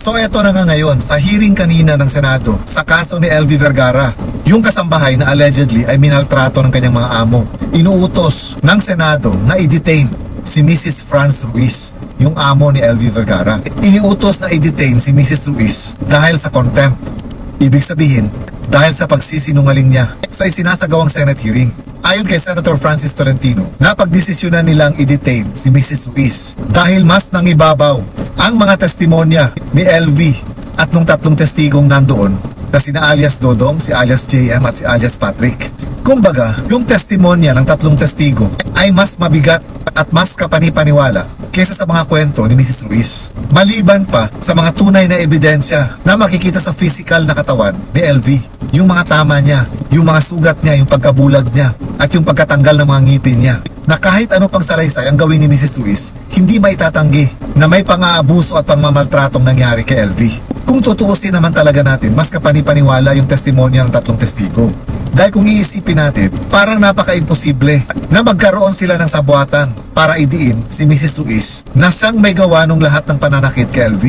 So eto na nga ngayon, sa hearing kanina ng Senado sa kaso ni LV Vergara, yung kasambahay na allegedly ay minaltrato ng kanyang mga amo. Inuutos ng Senado na i-detain si Mrs. Franz Ruiz, yung amo ni LV Vergara. Iniutos na i-detain si Mrs. Ruiz dahil sa contempt. Ibig sabihin, dahil sa pagsisinungaling niya sa isinasagawang Senate hearing. Ayon kay Senator Francis Tolentino, napagdesisyonan nilang i-detain si Mrs. Ruiz dahil mas nangibabaw ang mga testimonya ni LV at nung tatlong testigong nandoon na sina alias Dodong, si alias JM at si alias Patrick. Kumbaga, yung testimonya ng tatlong testigo ay mas mabigat at mas kapanipaniwala kaysa sa mga kwento ni Mrs. Ruiz. Maliban pa sa mga tunay na ebidensya na makikita sa physical na katawan ni LV. Yung mga tama niya, yung mga sugat niya, yung pagkabulag niya, at yung pagkatanggal ng mga ngipin niya. Na kahit ano pang salaysay ang gawin ni Mrs. Ruiz, hindi maitatanggi na may pang-aabuso at pangmamaltratong nangyari kay LV. Kung tutuusin naman talaga natin, mas kapanipaniwala yung testimonya ng tatlong testigo. Dahil kung iisipin natin, parang napaka-imposible na magkaroon sila ng sabuatan para idiin si Mrs. Ruiz na siyang may gawa ng lahat ng pananakit kay LV.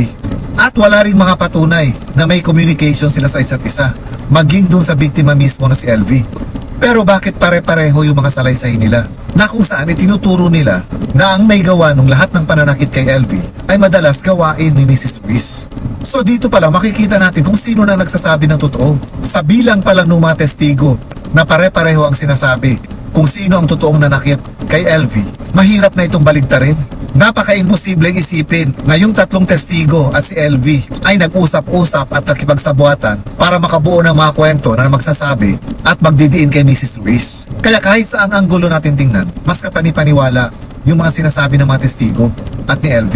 At wala ring mga patunay na may communication sila sa isa't isa, maging dun sa biktima mismo na si LV. Pero bakit pare-pareho yung mga salaysay nila? Na kung saan itinuturo nila na ang may gawa ng lahat ng pananakit kay LV ay madalas gawain ni Mrs. Ruiz. So dito pala makikita natin kung sino na nagsasabi ng totoo. Sa bilang pa lang ng mga testigo na pare-pareho ang sinasabi kung sino ang totoong nanakit kay LV, mahirap na itong baligtarin. Napaka-imposibleng isipin na yung tatlong testigo at si LV ay nag-usap-usap at nakipagsabuatan para makabuo ng mga kwento na magsasabi at magdidiin kay Mrs. Ruiz. Kaya kahit saang anggulo natin tingnan, mas kapanipaniwala yung mga sinasabi ng mga testigo at ni LV.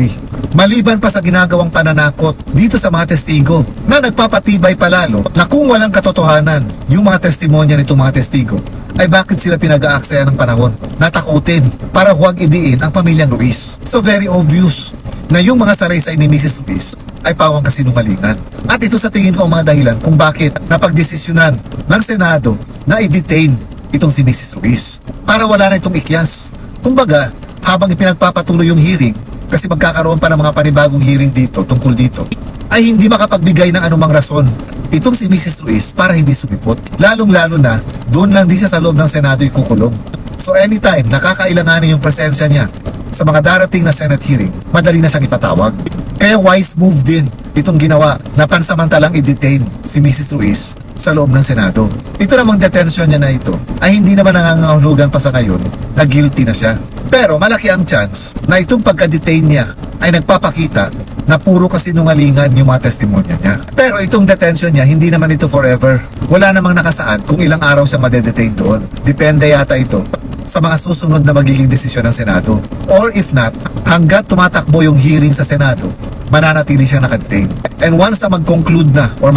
Maliban pa sa ginagawang pananakot dito sa mga testigo na nagpapatibay palalo na kung walang katotohanan yung mga testimonya nitong mga testigo, ay bakit sila pinag-aaksaya ng panahon na takutin para huwag idiin ang pamilyang Ruiz. So very obvious na yung mga salaysay ni Mrs. Ruiz ay pawang kasinungalingan. At ito sa tingin ko ang mga dahilan kung bakit napagdesisyonan ng Senado na i-detain itong si Mrs. Ruiz para wala na itong ikyas. Kumbaga, habang ipinagpapatuloy yung hearing, kasi magkakaroon pa ng mga panibagong hearing dito tungkol dito, ay hindi makapagbigay ng anumang rason itong si Mrs. Ruiz para hindi sumipot. Lalong-lalo na, doon lang di siya sa loob ng Senado ikukulong. So anytime nakakailanganin yung presensya niya sa mga darating na Senate hearing, madali na siyang ipatawag. Kaya wise move din itong ginawa na pansamantalang i-detain si Mrs. Ruiz sa loob ng Senado. Ito namang detention niya na ito ay hindi naman nangangahulugan pa sa ngayon na guilty na siya. Pero malaki ang chance na itong pagka-detain niya ay nagpapakita na puro kasinungalingan yung mga testimonya niya. Pero itong detention niya, hindi naman ito forever. Wala namang nakasaad kung ilang araw siya madedetain doon. Depende yata ito sa mga susunod na magiging desisyon ng Senado. Or if not, hanggat tumatakbo yung hearing sa Senado, mananatili siyang nakadetain. And once na mag-conclude na or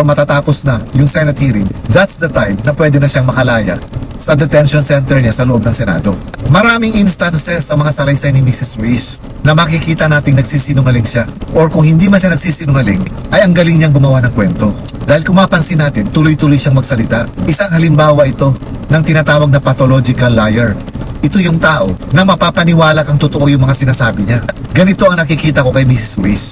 matatapos na yung Senate hearing, that's the time na pwede na siyang makalaya sa detention center niya sa loob ng Senado. Maraming instances sa mga salaysay ni Mrs. Ruiz na makikita nating nagsisinungaling siya. Or kung hindi man siya nagsisinungaling, ay ang galing niyang gumawa ng kwento. Dahil kung mapansin natin, tuloy-tuloy siyang magsalita. Isang halimbawa ito ng tinatawag na pathological liar. Ito yung tao na mapapaniwala kang totoo yung mga sinasabi niya. Ganito ang nakikita ko kay Mrs. Ruiz.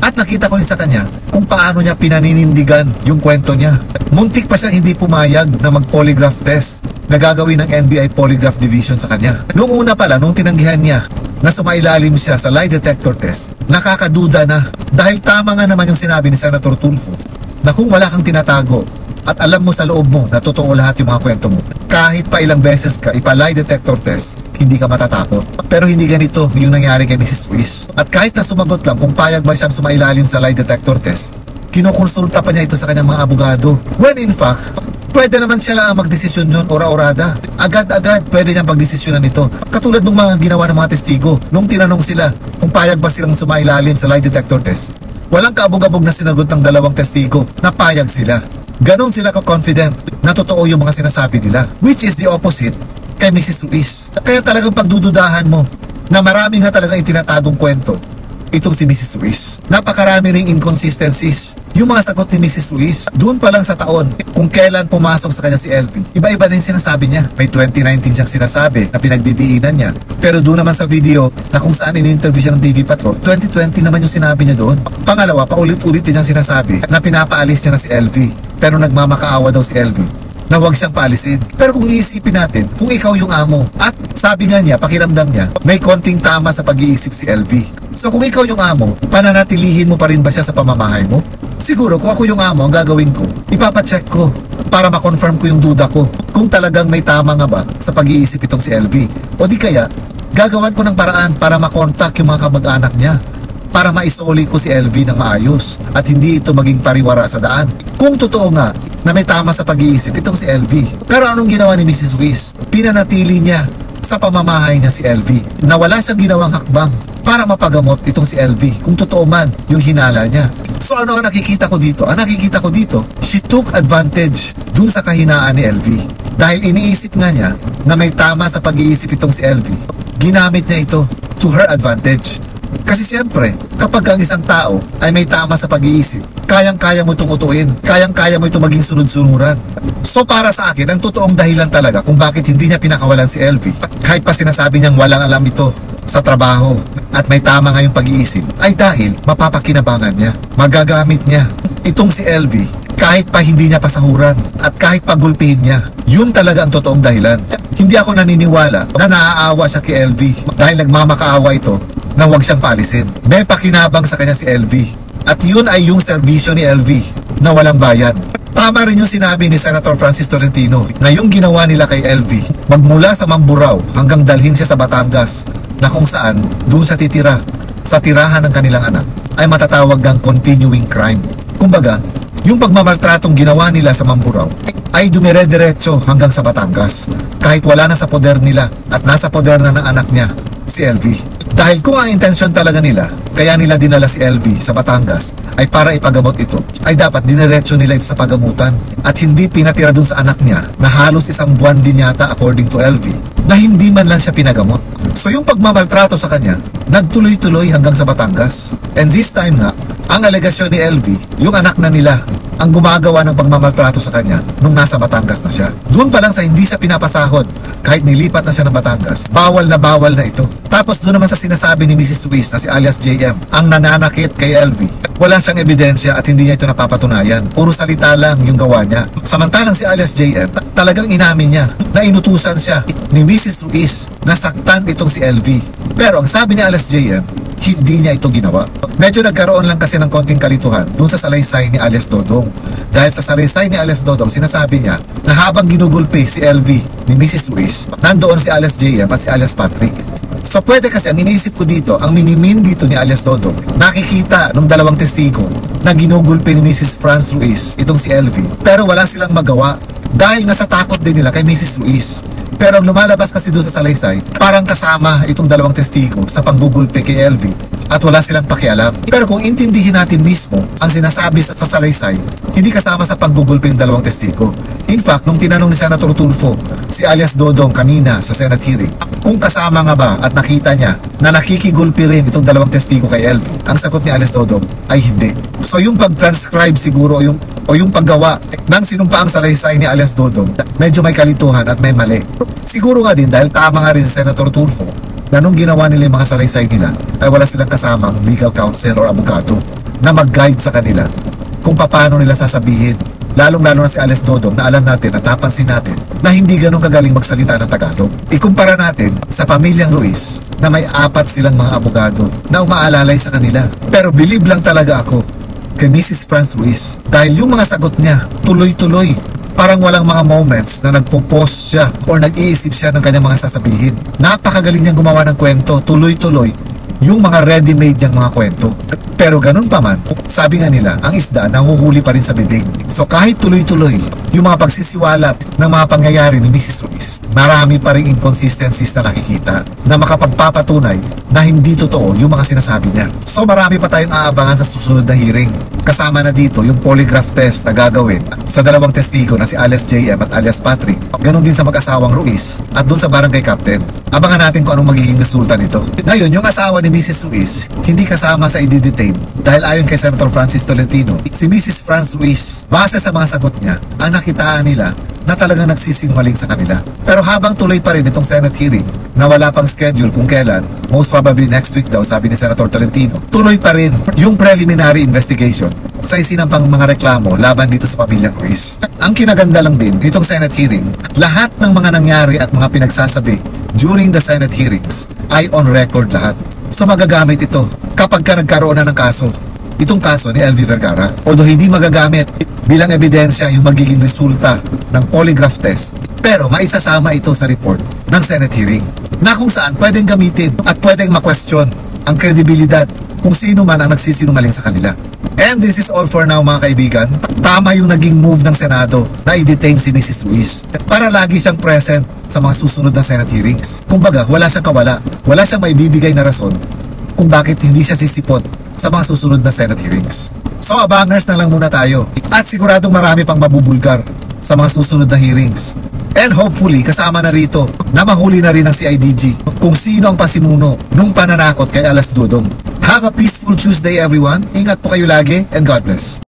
At nakita ko rin sa kanya kung paano niya pinaninindigan yung kwento niya. Muntik pa siyang hindi pumayag na mag-polygraph test na gagawin ng NBI Polygraph Division sa kanya. Noong una pala, nung tinanggihan niya na sumailalim siya sa lie detector test, nakakaduda na dahil tama nga naman yung sinabi ni Senator Tulfo na kung wala kang tinatago at alam mo sa loob mo na totoo lahat yung mga kwento mo, kahit pa ilang beses ka ipa-lie detector test, hindi ka matatakot. Pero hindi ganito yung nangyari kay Mrs. Ruiz. At kahit na sumagot lang kung payag ba siyang sumailalim sa lie detector test, kinukonsulta pa niya ito sa kanyang mga abogado. When in fact, pwede naman siya lang magdesisyon yun, ora-orada. Agad-agad pwede niyang pagdesisyonan ito. Katulad ng mga ginawa ng mga testigo, nung tinanong sila kung payag ba silang sumailalim sa lie detector test, walang kaabog-abog na sinagot ng dalawang testigo na payag sila. Ganon sila ka-confident na totoo yung mga sinasabi nila, which is the opposite kay Mrs. Ruiz. Kaya talagang pagdududahan mo na marami nga talagang itinatagong kwento itong si Mrs. Ruiz. Napakarami ring inconsistencies. Yung mga sagot ni Mrs. Ruiz, doon pa lang sa taon, kung kailan pumasok sa kanya si LV, iba-iba na yung sinasabi niya. May 2019 siyang sinasabi na pinagdidiinan niya. Pero doon naman sa video na kung saan in-interview siya ng TV Patrol, 2020 naman yung sinabi niya doon. Pangalawa, paulit-ulit din ang sinasabi na pinapaalis niya na si LV. Pero nagmamakaawa daw si LV na huwag siyang paalisin. Pero kung iisipin natin, kung ikaw yung amo, at sabi nga niya, pakiramdam niya, may konting tama sa pag-iisip si LV. So kung ikaw yung amo, pananatilihin mo pa rin ba siya sa pamamahay mo? Siguro kung ako yung amo, ang gagawin ko, ipapacheck ko para ma-confirm ko yung duda ko kung talagang may tama nga ba sa pag-iisip itong si LV. O di kaya, gagawan ko ng paraan para makontak yung mga kamag-anak niya, para maisoli ko si LV ng maayos at hindi ito maging pariwara sa daan. Kung totoo nga na may tama sa pag-iisip itong si LV. Pero anong ginawa ni Mrs. Ruiz? Pinanatili niya sa pamamahay niya si LV na wala siyang ginawang hakbang para mapagamot itong si LV kung totoo man yung hinala niya. So ano ang nakikita ko dito? Ang nakikita ko dito, she took advantage dun sa kahinaan ni LV. Dahil iniisip nga niya na may tama sa pag-iisip itong si LV, ginamit niya ito to her advantage. Kasi siyempre, kapag ang isang tao ay may tama sa pag-iisip, kayang-kaya mo itong utuin, kayang-kaya mo itong maging sunod-sunuran. So para sa akin, ang totoong dahilan talaga kung bakit hindi niya pinakawalan si LV, kahit pa sinasabi niyang walang alam ito sa trabaho at may tama nga yung pag-iisip, ay dahil mapapakinabangan niya, magagamit niya itong si LV kahit pa hindi niya pasahuran at kahit pagulpihin niya. Yun talaga ang totoong dahilan. Hindi ako naniniwala na naaawa siya kay LV dahil nagmamakaawa ito na huwag siyang paalisin. May pakinabang sa kanya si LV. At yun ay yung serbisyo ni LV na walang bayad. Tama rin yung sinabi ni Senator Francis Tolentino na yung ginawa nila kay LV, magmula sa Mamburao hanggang dalhin siya sa Batangas, na kung saan doon sa titira, sa tirahan ng kanilang anak, ay matatawag ng continuing crime. Kumbaga, yung pagmamaltratong ginawa nila sa Mamburao ay dumire-diretso hanggang sa Batangas, kahit wala na sa poder nila at nasa poder na ng anak niya, si LV. Dahil kung ang intensyon talaga nila, kaya nila dinala si LV sa Batangas, ay para ipagamot ito, ay dapat diniretso nila ito sa pagamutan at hindi pinatira dun sa anak niya na halos isang buwan din yata according to LV, na hindi man lang siya pinagamot. So yung pagmamaltrato sa kanya, nagtuloy-tuloy hanggang sa Batangas. And this time nga, ang alegasyon ni LV, yung anak na nila, ang gumagawa ng pagmamaltrato sa kanya nung nasa Batangas na siya. Doon pa lang sa hindi siya pinapasahod, kahit nilipat na siya ng Batangas, bawal na ito. Tapos doon naman sa sinasabi ni Mrs. Ruiz na si alias JM, ang nananakit kay LV, wala siyang ebidensya at hindi niya ito napapatunayan. Puro salita lang yung gawa niya. Samantalang si alias JM, talagang inamin niya na inutusan siya ni Mrs. Ruiz na saktan itong si LV. Pero ang sabi ni alias JM, hindi niya ito ginawa. Medyo nagkaroon lang kasi ng konting kalituhan dun sa salaysay ni alias Dodong. Dahil sa salaysay ni alias Dodong, sinasabi niya na habang ginugulpi si LV ni Mrs. Ruiz, nandoon si alias JM at si alias Patrick. So pwede kasi ang iniisip ko dito, ang minimin dito ni alias Dodong, nakikita ng dalawang testigo na ginugulpi ni Mrs. Franz Ruiz itong si LV. Pero wala silang magawa dahil nasa takot din nila kay Mrs. Ruiz. Pero ang lumalabas kasi doon sa salaysay, parang kasama itong dalawang testigo sa panggugulpi kay LV at wala silang pakialam. Pero kung intindihin natin mismo ang sinasabi sa salaysay, hindi kasama sa panggugulpi yung dalawang testigo. In fact, nung tinanong ni Senator Tulfo si alias Dodong kanina sa Senate hearing, kung kasama nga ba at nakita niya na nakikigulpi rin itong dalawang testigo kay LV, ang sagot ni alias Dodong ay hindi. So yung pag-transcribe siguro o yung paggawa ng sinumpaang salaysay ni alias Dodong, medyo may kalituhan at may mali. Siguro nga din dahil tama nga rin si Senator Tulfo na nung ginawa nila yung mga salaysay nila ay wala silang kasamang legal counsel or abogado na mag-guide sa kanila kung paano nila sasabihin. Lalong-lalo na si alias Dodong na alam natin at napansin natin na hindi ganun kagaling magsalita ng Tagalog. Ikumpara natin sa pamilyang Ruiz na may 4 silang mga abogado na umaalalay sa kanila. Pero believe lang talaga ako kay Mrs. Franz Ruiz dahil yung mga sagot niya tuloy-tuloy, parang walang mga moments na nagpo-pause siya or nag-iisip siya ng kanyang mga sasabihin. Napakagaling niyang gumawa ng kwento, tuloy-tuloy yung mga ready-made niyang mga kwento. Pero ganun pa man, sabi nga nila, ang isda nahuhuli pa rin sa bibig. So kahit tuloy-tuloy yung mga pagsisiwalat ng mga pangyayari ni Mrs. Ruiz, marami pa rin inconsistencies na nakikita na makapagpapatunay na hindi totoo yung mga sinasabi niya. So marami pa tayong aabangan sa susunod na hearing. Kasama na dito yung polygraph test na gagawin sa dalawang testigo na si alias JM at alias Patrick. Ganon din sa mag-asawang Ruiz at dun sa barangay captain. Abangan natin kung anong magiging resulta nito. Ngayon, yung asawa ni Mrs. Ruiz, hindi kasama sa i-detain dahil ayon kay Senator Francis Tolentino, si Mrs. Franz Ruiz, base sa mga sagot niya, ang nakitaan nila na talagang nagsisinungaling sa kanila. Pero habang tuloy pa rin itong Senate hearing, na wala pang schedule kung kailan, most probably next week daw, sabi ni Senator Tolentino, tuloy pa rin yung preliminary investigation sa isinampang mga reklamo laban dito sa pamilyang Ruiz. Ang kinaganda lang din itong Senate hearing, lahat ng mga nangyari at mga pinagsasabi during the Senate hearings ay on record lahat. So magagamit ito kapag ka nagkaroon na ng kaso. Itong kaso ni LV Vergara, although hindi magagamit bilang ebidensya yung magiging resulta ng polygraph test, pero maisasama ito sa report ng Senate hearing na kung saan pwedeng gamitin at pwedeng ma-question ang kredibilidad kung sino man ang nagsisinungaling sa kanila. And this is all for now mga kaibigan. Tama yung naging move ng Senado na i-detain si Mrs. Ruiz para lagi siyang present sa mga susunod na Senate hearings. Kumbaga, wala siyang kawala. Wala siyang maibibigay na rason kung bakit hindi siya sisipot sa mga susunod na Senate hearings. So abangers na lang muna tayo at siguradong marami pang mabubulgar sa mga susunod na hearings. And hopefully kasama na rito na mahuli na rin ng CIDG kung sino ang pasimuno nung pananakot kay Alas Dodong. Have a peaceful Tuesday everyone. Ingat po kayo lagi and God bless.